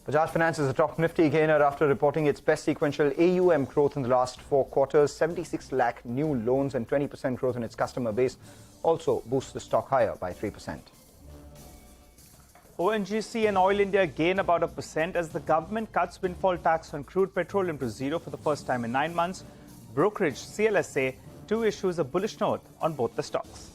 Bajaj Finance is a top Nifty gainer after reporting its best sequential AUM growth in the last 4 quarters. 76 lakh new loans and 20% growth in its customer base also boosts the stock higher by 3%. ONGC and Oil India gain about 1% as the government cuts windfall tax on crude petroleum to zero for the first time in 9 months. Brokerage CLSA too issues a bullish note on both the stocks.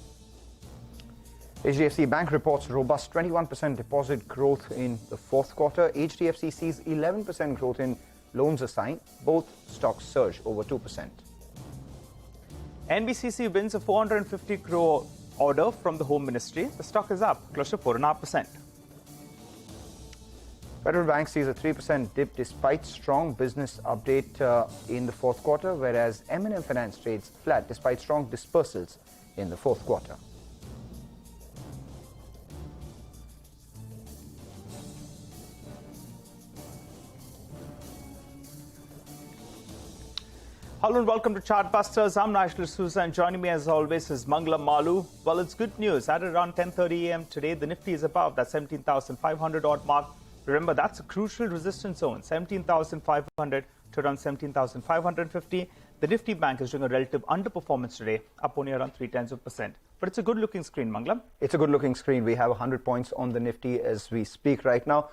HDFC Bank reports robust 21% deposit growth in the 4th quarter. HDFC sees 11% growth in loans assigned. Both stocks surge over 2%. NBCC wins a 450 crore order from the Home Ministry. The stock is up close to 4.5%. Federal Bank sees a 3% dip despite strong business update in the 4th quarter, whereas M&M Finance trades flat despite strong dispersals in the 4th quarter. Hello and welcome to Chartbusters. I'm Nigel D'Souza and joining me as always is Mangala Malu. Well, it's good news. At around 10:30 a.m. today, the Nifty is above that 17,500 odd mark. Remember, that's a crucial resistance zone, 17,500 to around 17,550. The Nifty Bank is doing a relative underperformance today, up only around 0.3%. But it's a good-looking screen, Mangala. It's a good-looking screen. We have 100 points on the Nifty as we speak right now.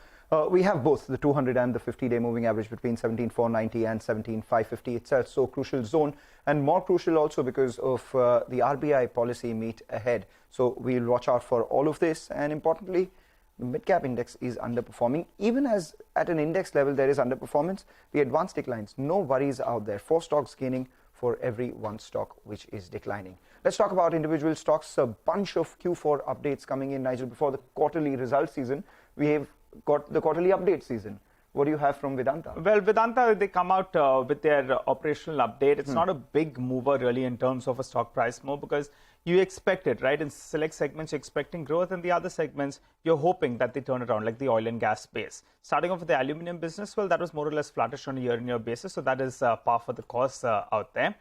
We have both the 200 and the 50-day moving average between 17,490 and 17,550 itself. So crucial zone, and more crucial also because of the RBI policy meet ahead. So we'll watch out for all of this. And importantly, the mid-cap index is underperforming. Even as at an index level there is underperformance, the advanced declines, no worries out there. 4 stocks gaining for every 1 stock which is declining. Let's talk about individual stocks. A bunch of Q4 updates coming in, Nigel, before the quarterly result season. We have got the quarterly update season. What do you have from Vedanta? Well, Vedanta, they come out with their operational update. It's not a big mover really in terms of a stock price move because you expect it, right? In select segments, you're expecting growth. In the other segments, you're hoping that they turn around, like the oil and gas space. Starting off with the aluminium business, well, that was more or less flattish on a year-on-year basis. So that is par for the course out there.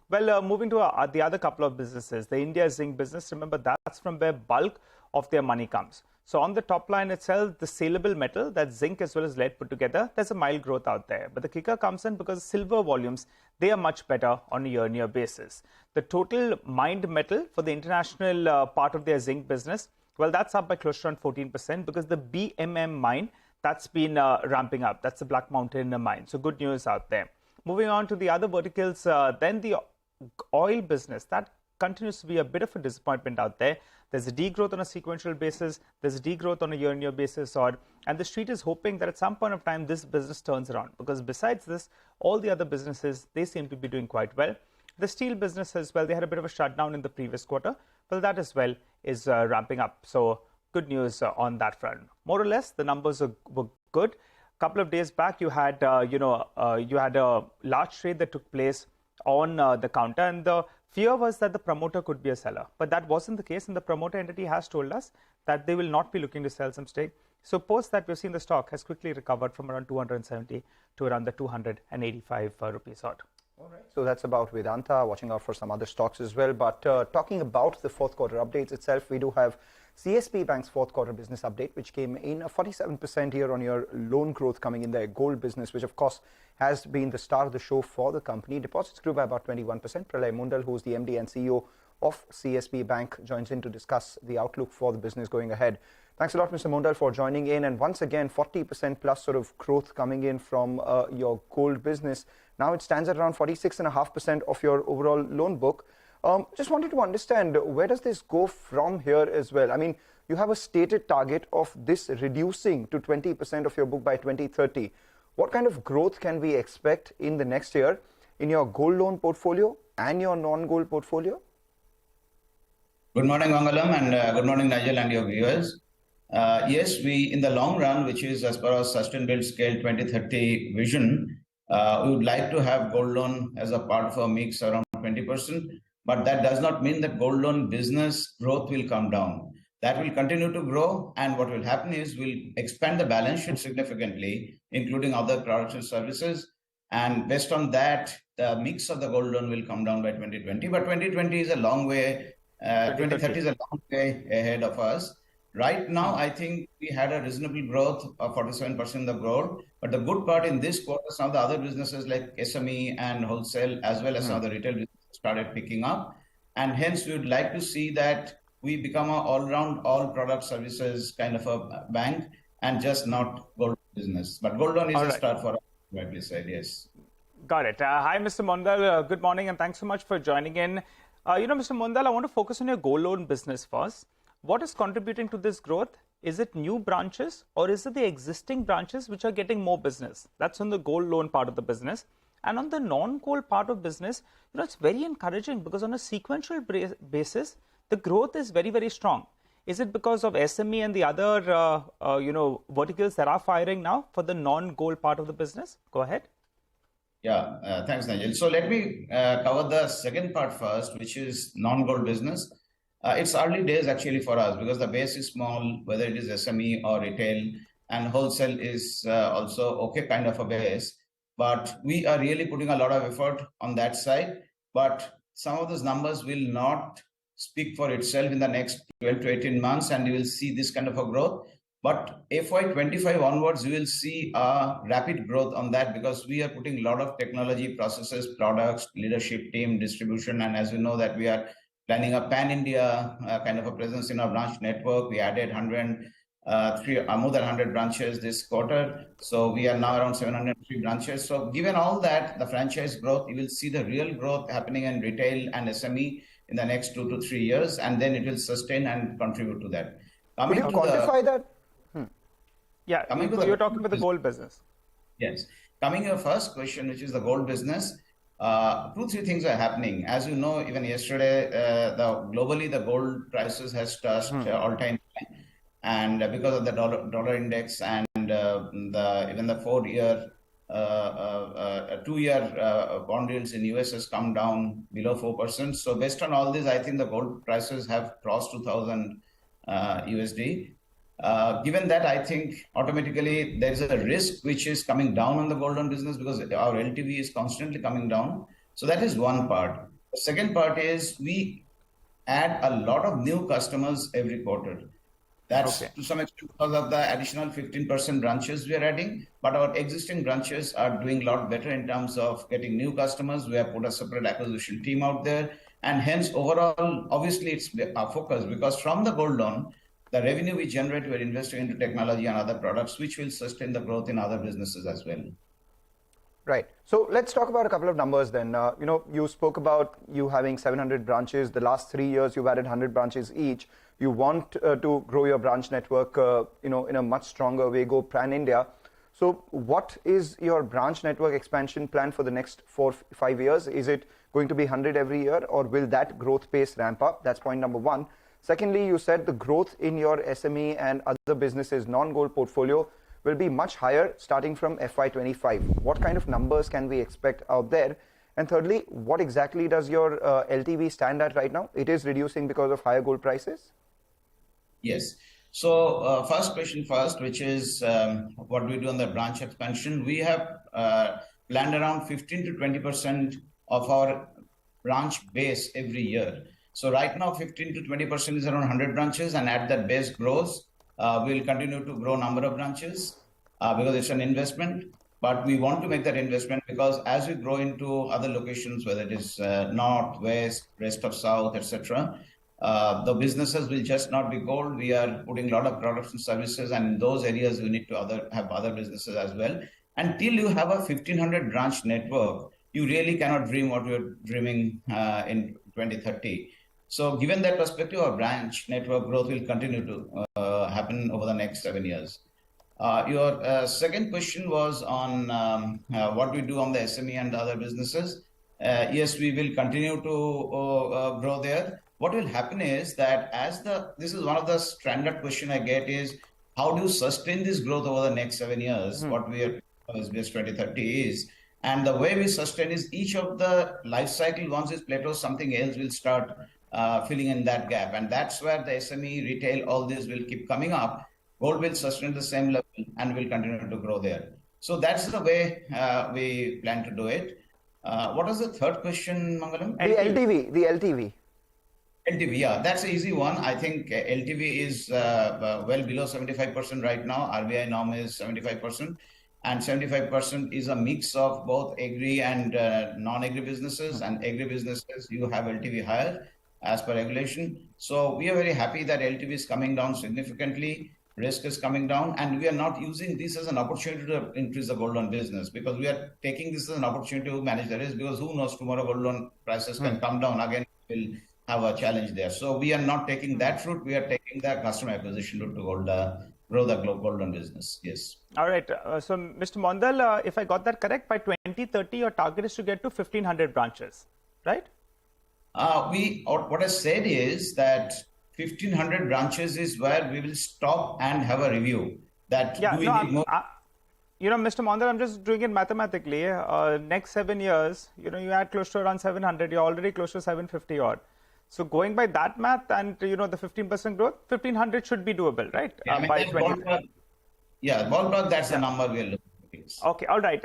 Well, moving to the other couple of businesses, the India zinc business, remember that's from where bulk of their money comes. So on the top line itself, the saleable metal, that's zinc as well as lead put together, there's a mild growth out there. But the kicker comes in because silver volumes, they are much better on a year-on-year basis. The total mined metal for the international part of their zinc business, well, that's up by close to around 14% because the BMM mine, that's been ramping up. That's the Black Mountain mine. So good news out there. Moving on to the other verticals, then the oil business, that continues to be a bit of a disappointment out there. There's a degrowth on a sequential basis. There's a degrowth on a year-on-year basis. And the street is hoping that at some point of time, this business turns around. Because besides this, all the other businesses, they seem to be doing quite well. The steel business as well, they had a bit of a shutdown in the previous quarter. But that as well is ramping up. So good news on that front. More or less, the numbers were good. A couple of days back, you had, you had a large trade that took place on the counter, and the fear was that the promoter could be a seller, but that wasn't the case, and the promoter entity has told us that they will not be looking to sell some stake. So post that, we've seen the stock has quickly recovered from around 270 to around the 285 rupees odd. All right. So that's about Vedanta, watching out for some other stocks as well. But talking about the 4th quarter updates itself, we do have CSB Bank's 4th quarter business update, which came in a 47% year-on-year loan growth coming in their gold business, which of course has been the star of the show for the company. Deposits grew by about 21%. Pralay Mundal, who's the MD and CEO of CSB Bank, joins in to discuss the outlook for the business going ahead. Thanks a lot, Mr. Mundal, for joining in. And once again, 40% plus sort of growth coming in from your gold business. Now it stands at around 46.5% of your overall loan book. Just wanted to understand, where does this go from here as well? I mean, you have a stated target of this reducing to 20% of your book by 2030. What kind of growth can we expect in the next year in your gold loan portfolio and your non-gold portfolio? Good morning, Mangalam, and good morning, Nigel, and your viewers. Yes, we, in the long run, which is as per our Sustain Build Scale 2030 vision, we would like to have gold loan as a part of our mix around 20%. But that does not mean that gold loan business growth will come down. That will continue to grow, and what will happen is we'll expand the balance sheet significantly, including other products and services. And based on that, the mix of the gold loan will come down by 2020. But 2020 is a long way, 2030 is a long way ahead of us. Right now, I think we had a reasonable growth of 47% the growth. But the good part in this quarter, some of the other businesses like SME and wholesale, as well as some of the retail businesses started picking up. And hence, we would like to see that we become an all-round, all product services kind of a bank and just not gold business. But gold loan is a start for us, rightly said, yes. Got it. Hi, Mr. Mondal. Good morning, and thanks so much for joining in. Mr. Mondal, I want to focus on your gold loan business first. What is contributing to this growth? Is it new branches or is it the existing branches which are getting more business? That's on the gold loan part of the business. And on the non-gold part of business, it's very encouraging because on a sequential basis, the growth is very, very strong. Is it because of SME and the other, verticals that are firing now for the non-gold part of the business? Go ahead. Yeah, thanks, Nigel. So let me cover the second part first, which is non-gold business. It's early days actually for us because the base is small, whether it is SME or retail, and wholesale is also okay kind of a base. But we are really putting a lot of effort on that side. But some of those numbers will not speak for itself in the next 12 to 18 months, and you will see this kind of a growth. But FY25 onwards, you will see a rapid growth on that because we are putting a lot of technology, processes, products, leadership team, distribution, and as you know that we are planning a pan-India kind of a presence in our branch network. We added more than 100 branches this quarter. So we are now around 703 branches. So given all that, the franchise growth, you will see the real growth happening in retail and SME in the next 2 to 3 years, and then it will sustain and contribute to that. Could you quantify that? Yeah, you're talking about the gold business. Yes. Coming to your first question, which is the gold business, 2-3 things are happening. As you know, even yesterday, globally the gold prices has touched all-time high, and because of the dollar index and even the 4-year, 2-year bond yields in US has come down below 4%. So based on all this, I think the gold prices have crossed 2,000 USD. Given that, I think automatically there is a risk which is coming down on the gold loan business because our LTV is constantly coming down. So that is one part. The second part is we add a lot of new customers every quarter. That's to some extent because of the additional 15% branches we are adding, but our existing branches are doing a lot better in terms of getting new customers. We have put a separate acquisition team out there, and hence overall, obviously it's our focus because from the gold loan, the revenue we generate, we're investing into technology and other products, which will sustain the growth in other businesses as well. Right. So let's talk about a couple of numbers then. You spoke about you having 700 branches. The last 3 years, you've added 100 branches each. You want to grow your branch network, in a much stronger way, go pan-India. So what is your branch network expansion plan for the next 4-5 years? Is it going to be 100 every year, or will that growth pace ramp up? That's point number one. Secondly, you said the growth in your SME and other businesses non-gold portfolio will be much higher starting from FY25. What kind of numbers can we expect out there? And thirdly, what exactly does your LTV stand at right now? It is reducing because of higher gold prices? Yes. So first question first, which is what we do on the branch expansion. We have planned around 15 to 20% of our branch base every year. So right now, 15 to 20% is around 100 branches, and at that base grows, we'll continue to grow number of branches because it's an investment. But we want to make that investment because as we grow into other locations, whether it is north, west, rest of south, etc., the businesses will just not be gold. We are putting a lot of products and services, and in those areas, we need to have other businesses as well. Until you have a 1,500 branch network, you really cannot dream what we're dreaming in 2030. So given that perspective, our branch network growth will continue to happen over the next 7 years. Your second question was on what we do on the SME and other businesses. Yes, we will continue to grow there. What will happen is that this is one of the standard question I get is, how do you sustain this growth over the next 7 years? What we are as 2030 is. And the way we sustain is each of the life cycle, once it plateaus, something else will start filling in that gap. And that's where the SME, retail, all this will keep coming up. Gold will sustain the same level and will continue to grow there. So that's the way we plan to do it. What was the third question, Mangalam? The LTV. LTV, yeah, that's an easy one. I think LTV is well below 75% right now. RBI norm is 75%, and 75% is a mix of both agri and non-agri businesses. And agri businesses, you have LTV higher as per regulation. So we are very happy that LTV is coming down significantly. Risk is coming down, and we are not using this as an opportunity to increase the gold loan business, because we are taking this as an opportunity to manage the risk, because who knows, tomorrow gold loan prices can come down again. We'll have a challenge there. So we are not taking that route. We are taking the customer acquisition route to grow the gold loan business. Yes. All right. So, Mr. Mondal, if I got that correct, by 2030, your target is to get to 1,500 branches, right? What I said is that 1,500 branches is where we will stop and have a review. That yeah, do we need more? Mr. Mondal, I'm just doing it mathematically. Next 7 years, you add close to around 700. You're already close to 750 odd. So going by that math and, the 15% growth, 1,500 should be doable, right? Yeah, by 20. Ballpark, that's the number we're looking at. Okay, all right.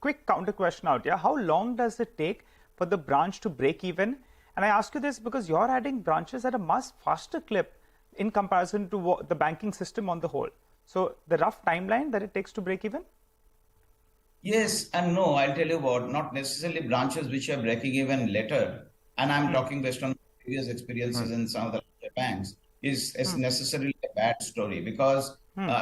Quick counter question out here. How long does it take for the branch to break even? And I ask you this because you're adding branches at a much faster clip in comparison to the banking system on the whole. So the rough timeline that it takes to break even? Yes and no. I'll tell you what, not necessarily branches which are breaking even later. And I'm talking based on previous experiences in some of the banks, is necessarily a bad story, because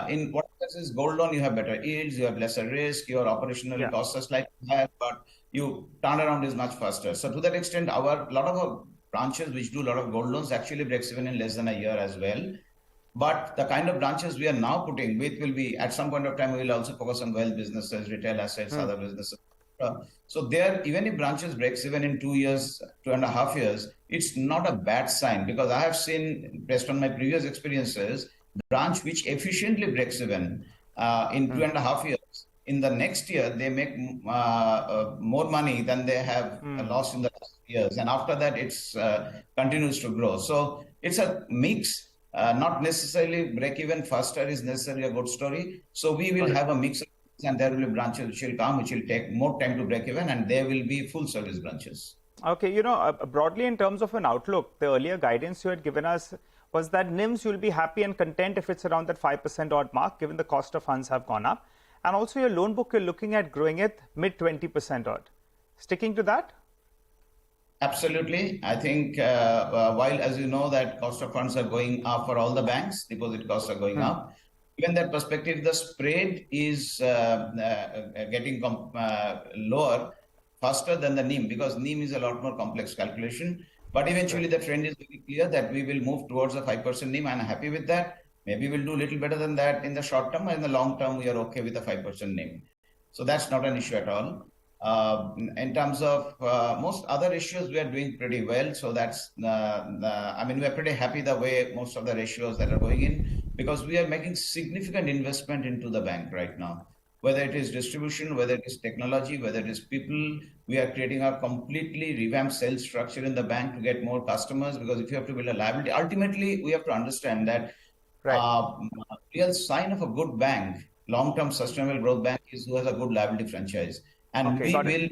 in what is gold loan, you have better yields, you have lesser risk, your operational costs are slightly higher, but you turnaround is much faster. So to that extent, a lot of our branches which do a lot of gold loans actually breaks even in less than a year as well. But the kind of branches we are now putting with will be, at some point of time, we will also focus on wealth businesses, retail assets, other businesses. So there, even if branches breaks even in 2 years, 2.5 years, it's not a bad sign, because I have seen, based on my previous experiences, branch which efficiently breaks even in 2.5 years, in the next year, they make more money than they have lost in the last years. And after that, it's continues to grow. So it's a mix. Not necessarily break even faster is necessarily a good story. So we will have a mix of, and there will be branches which will come, which will take more time to break even, and there will be full service branches. Okay, broadly in terms of an outlook, the earlier guidance you had given us was that NIMs, you'll be happy and content if it's around that 5% odd mark, given the cost of funds have gone up. And also your loan book, you're looking at growing it mid 20% odd. Sticking to that? Absolutely. I think while, as you know, that cost of funds are going up for all the banks, deposit costs are going up. Given that perspective, the spread is getting lower faster than the NIM, because NIM is a lot more complex calculation. But eventually the trend is very clear that we will move towards a 5% NIM. I'm happy with that. Maybe we'll do a little better than that in the short term. In the long term, we are okay with a 5% NIM. So that's not an issue at all. In terms of most other issues, we are doing pretty well. So that's, we are pretty happy the way most of the ratios that are going in, because we are making significant investment into the bank right now. Whether it is distribution, whether it is technology, whether it is people, we are creating a completely revamped sales structure in the bank to get more customers, because if you have to build a liability, ultimately we have to understand that real sign of a good bank, long-term sustainable growth bank, is who has a good liability franchise. And we will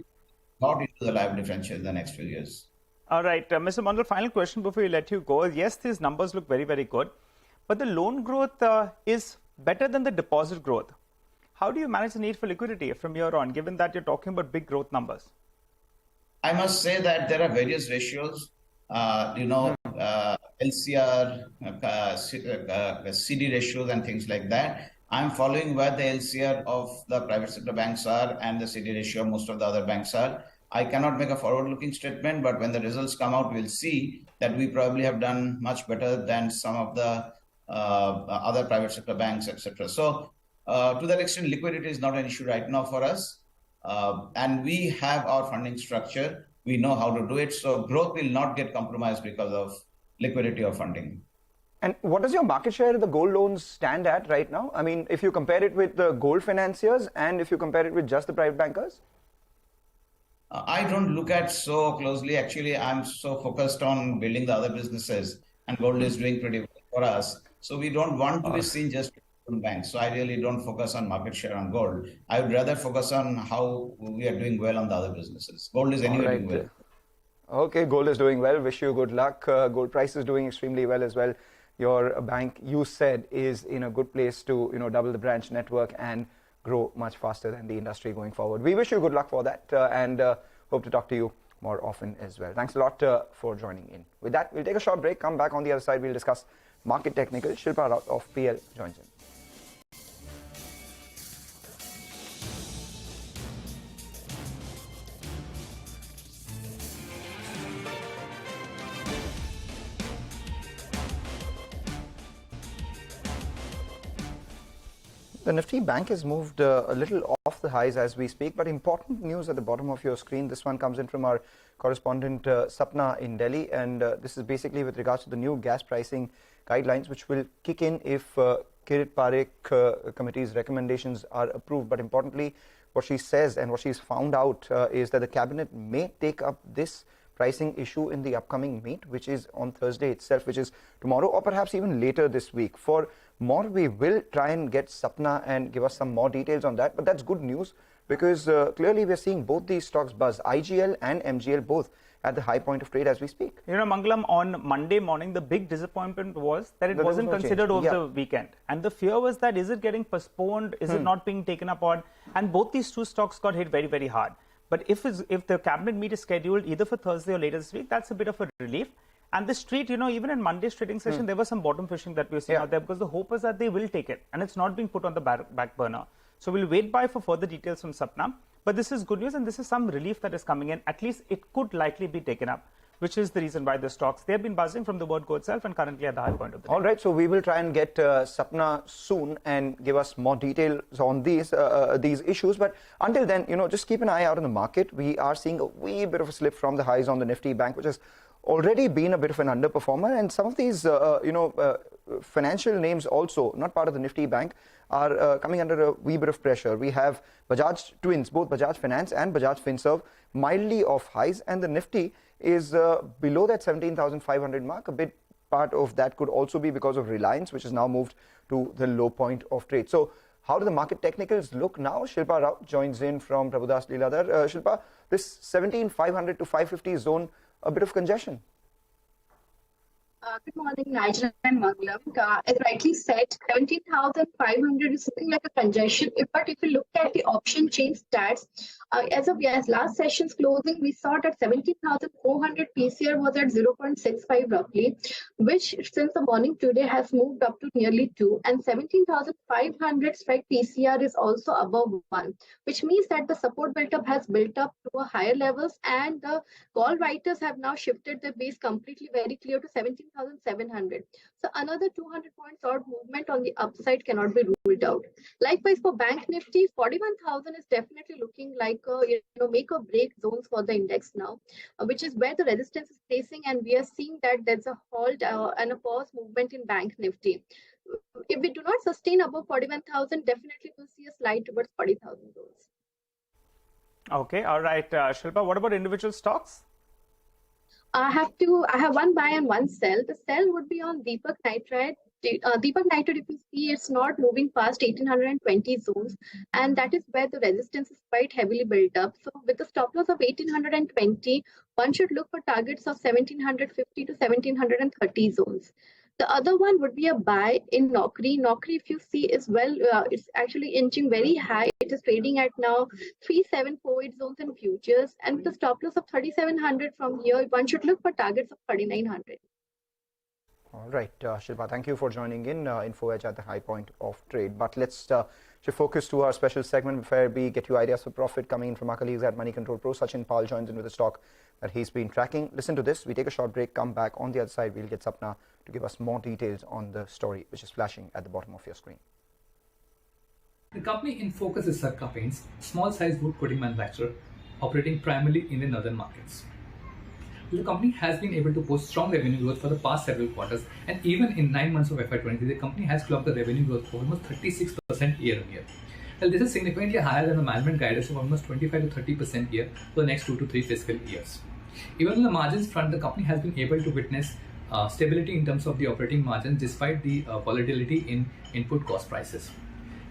go into the liability franchise in the next few years. All right. Mr. Mondal, final question before we let you go. Yes, these numbers look very, very good, but the loan growth is better than the deposit growth. How do you manage the need for liquidity from here on, given that you're talking about big growth numbers? I must say that there are various ratios, LCR, CD ratios and things like that. I'm following where the LCR of the private sector banks are and the CD ratio of most of the other banks are. I cannot make a forward-looking statement, but when the results come out, we'll see that we probably have done much better than some of the other private sector banks, etc. So to that extent, liquidity is not an issue right now for us. And we have our funding structure. We know how to do it. So growth will not get compromised because of liquidity or funding. And what does your market share of the gold loans stand at right now? I mean, if you compare it with the gold financiers and if you compare it with just the private bankers? I don't look at so closely. Actually, I'm so focused on building the other businesses, and gold is doing pretty well for us. So we don't want to be seen just from banks. So I really don't focus on market share on gold. I would rather focus on how we are doing well on the other businesses. Gold is anyway doing well. Okay, gold is doing well. Wish you good luck. Gold price is doing extremely well as well. Your bank, you said, is in a good place to double the branch network and grow much faster than the industry going forward. We wish you good luck for that and hope to talk to you more often as well. Thanks a lot for joining in. With that, we'll take a short break. Come back on the other side. We'll discuss market technicals. Shilpa Raut of PL joins in. The Nifty bank has moved a little off the highs as we speak, but important news at the bottom of your screen. This one comes in from our correspondent Sapna in Delhi, and this is basically with regards to the new gas pricing guidelines, which will kick in if Kirit Parekh committee's recommendations are approved. But importantly, what she says and what she's found out is that the cabinet may take up this pricing issue in the upcoming meet, which is on Thursday itself, which is tomorrow, or perhaps even later this week. For more, we will try and get Sapna and give us some more details on that. But that's good news because clearly we're seeing both these stocks buzz, IGL and MGL, both at the high point of trade as we speak. Mangalam, on Monday morning, the big disappointment was that it wasn't considered over the weekend. And the fear was that is it getting postponed? Is it not being taken up on? And both these two stocks got hit very, very hard. But if the cabinet meet is scheduled either for Thursday or later this week, that's a bit of a relief. And the street, even in Monday's trading session, there was some bottom fishing that we were seeing out there because the hope is that they will take it. And it's not being put on the back burner. So we'll wait for further details from Sapna. But this is good news and this is some relief that is coming in. At least it could likely be taken up, which is the reason why the stocks, they have been buzzing from the word go itself and currently at the high point of the day. All right, so we will try and get Sapna soon and give us more details on these issues. But until then, just keep an eye out on the market. We are seeing a wee bit of a slip from the highs on the Nifty bank, which has already been a bit of an underperformer. And some of these, financial names also, not part of the Nifty bank, are coming under a wee bit of pressure. We have Bajaj twins, both Bajaj Finance and Bajaj Finserv, mildly off highs, and the Nifty is below that 17,500 mark. A bit part of that could also be because of Reliance, which has now moved to the low point of trade. So how do the market technicals look now? Shilpa Rao joins in from Prabhudas Leeladhar. Shilpa, this 17,500 to 550 zone, a bit of congestion. Good morning, Nigel and Mangalam. As rightly said, 17,500 is something like a congestion. But if you look at the option chain stats, as of last session's closing, we saw that 17,400 PCR was at 0.65 roughly, which since the morning today has moved up to nearly 2. And 17,500 strike PCR is also above 1, which means that the support built-up has built up to a higher levels, and the call writers have now shifted their base completely very clear to 17,700. So another 200 points odd movement on the upside cannot be ruled out. Likewise for Bank Nifty, 41,000 is definitely looking like make or break zones for the index now, which is where the resistance is placing, and we are seeing that there's a halt and a pause movement in Bank Nifty. If we do not sustain above 41,000, definitely we'll see a slide towards 40,000 zones. Okay, all right, Shilpa, what about individual stocks? I have one buy and one sell. The sell would be on Deepak Nitride. Deepak Nitride, if you see, it's not moving past 1820 zones, and that is where the resistance is quite heavily built up. So with the stop loss of 1820, one should look for targets of 1750 to 1730 zones. The other one would be a buy in Naukri. Naukri, if you see, is it's actually inching very high. It is trading at now 3748 zones in futures, and with the stop loss of 3700 from here, one should look for targets of 3900. All right, Shilpa, thank you for joining in Info Edge at the high point of trade. But let's shift focus to our special segment where we get you ideas for profit coming in from our colleagues at Money Control Pro. Sachin Pal joins in with a stock that he's been tracking. Listen to this. We take a short break, come back. On the other side, we'll get Sapna to give us more details on the story, which is flashing at the bottom of your screen. The company in focus is Sarka Paints, small-sized wood coating manufacturer operating primarily in the northern markets. The company has been able to post strong revenue growth for the past several quarters, and even in 9 months of FY23, the company has clocked the revenue growth of almost 36% year-on-year. Well, this is significantly higher than the management guidance of almost 25 to 30% year for the next 2 to 3 fiscal years. Even on the margins front, the company has been able to witness stability in terms of the operating margins despite the volatility in input cost prices.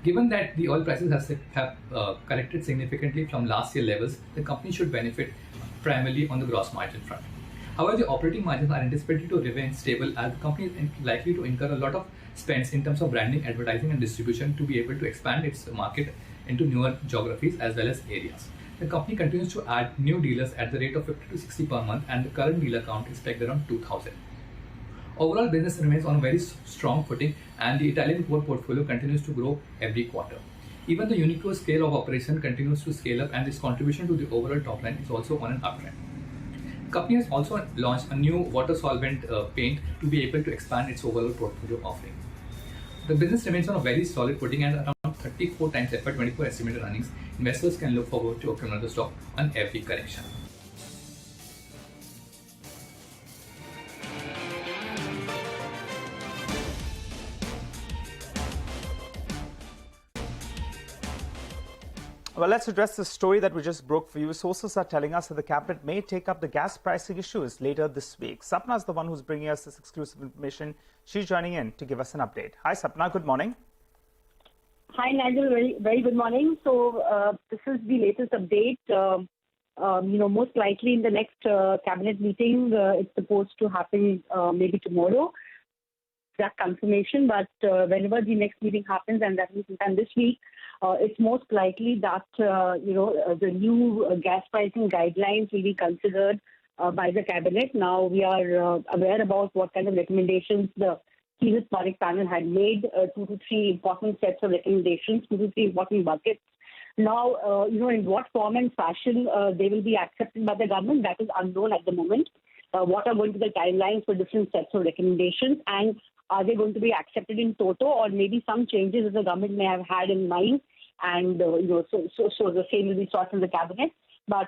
Given that the oil prices have corrected significantly from last year levels, the company should benefit primarily on the gross margin front. However, the operating margins are anticipated to remain stable as the company is likely to incur a lot of spends in terms of branding, advertising and distribution to be able to expand its market into newer geographies as well as areas. The company continues to add new dealers at the rate of 50 to 60 per month, and the current dealer count is pegged around 2,000. Overall, business remains on a very strong footing, and the Italian core portfolio continues to grow every quarter. Even the Uniqlo scale of operation continues to scale up, and its contribution to the overall top line is also on an uptrend. The company has also launched a new water-solvent paint to be able to expand its overall portfolio offering. The business remains on a very solid footing, and around 34 times FY24 estimated earnings, investors can look forward to accumulate the stock on every correction. Well, let's address the story that we just broke for you. Sources are telling us that the cabinet may take up the gas pricing issues later this week. Sapna is the one who's bringing us this exclusive information. She's joining in to give us an update. Hi, Sapna. Good morning. Hi, Nigel. Very good morning. So this is the latest update. Most likely in the next cabinet meeting, it's supposed to happen maybe tomorrow. Exact confirmation, but whenever the next meeting happens, and that means sometime this week, it's most likely that the new gas pricing guidelines will be considered by the cabinet. Now we are aware about what kind of recommendations the key historic panel had made, 2 to 3 important sets of recommendations, 2 to 3 important buckets. Now, in what form and fashion they will be accepted by the government, that is unknown at the moment. What are going to be the timelines for different sets of recommendations, and are they going to be accepted in toto, or maybe some changes that the government may have had in mind, and so the same will be sought in the cabinet. But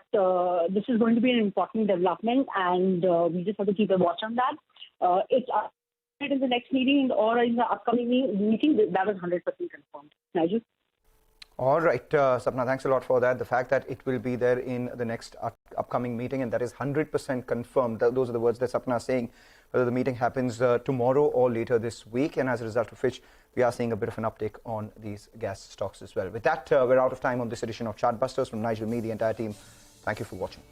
this is going to be an important development, and we just have to keep a watch on that. It's in the next meeting or in the upcoming meeting, that was 100% confirmed. Nigel? All right, Sapna, thanks a lot for that. The fact that it will be there in the next upcoming meeting, and that is 100% confirmed. Those are the words that Sapna is saying, whether the meeting happens tomorrow or later this week, and as a result of which we are seeing a bit of an uptick on these gas stocks as well. With that, we're out of time on this edition of Chartbusters. From Nigel, me, the entire team, thank you for watching.